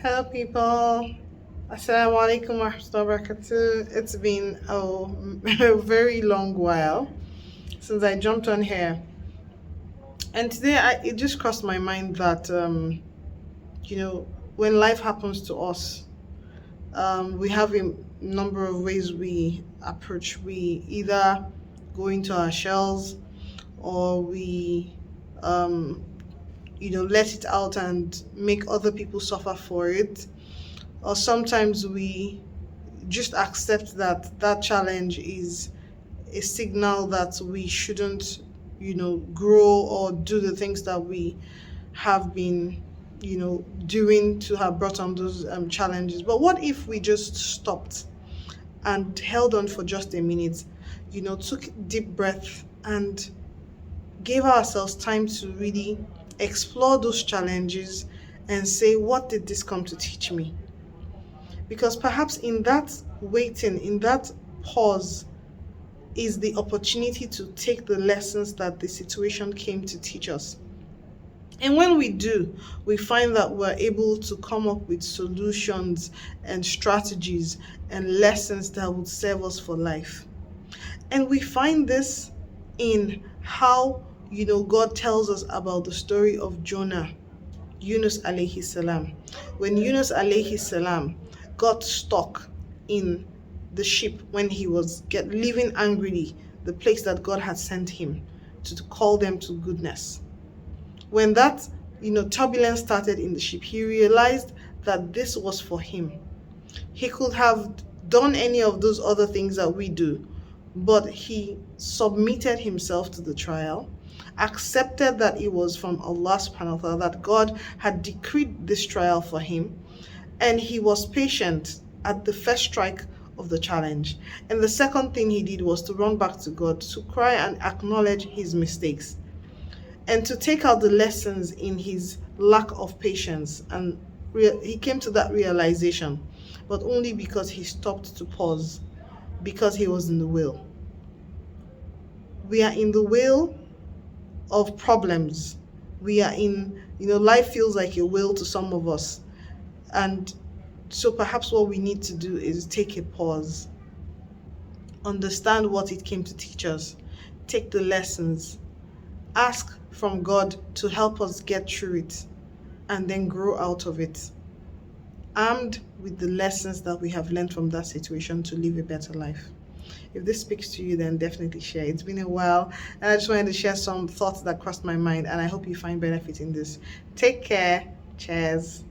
Hello, people. Assalamu alaikum wa rahmatullahi wa barakatuh. It's been a very long while since I jumped on here, and today it just crossed my mind that when life happens to us, we have a number of ways we approach. We either go into our shells, or we um, let it out and make other people suffer for it, or sometimes we just accept that that challenge is a signal that we shouldn't grow or do the things that we have been doing to have brought on those challenges. But what if we just stopped and held on for just a minute, took deep breath and gave ourselves time to really explore those challenges and say, what did this come to teach me? Because perhaps in that waiting, in that pause, is the opportunity to take the lessons that the situation came to teach us. And when we do, we find that we're able to come up with solutions and strategies and lessons that would serve us for life. And we find this in how, God tells us about the story of Jonah, Yunus alayhi salam. When Yunus alayhi salam got stuck in the ship when he was leaving angrily the place that God had sent him to call them to goodness. When that turbulence started in the ship, he realized that this was for him. He could have done any of those other things that we do, but he submitted himself to the trial, accepted that it was from Allah subhanahu wa ta'ala, that God had decreed this trial for him, and he was patient at the first strike of the challenge. And the second thing he did was to run back to God, to cry and acknowledge his mistakes, and to take out the lessons in his lack of patience. And he came to that realization, but only because he stopped to pause, because he was in the will. We are in the will of problems. We are in, life feels like a will to some of us. And so perhaps what we need to do is take a pause, understand what it came to teach us, take the lessons, ask from God to help us get through it, and then grow out of it, armed with the lessons that we have learned from that situation to live a better life. If this speaks to you, then definitely share. It's been a while, and I just wanted to share some thoughts that crossed my mind, and I hope you find benefit in this. Take care. Cheers.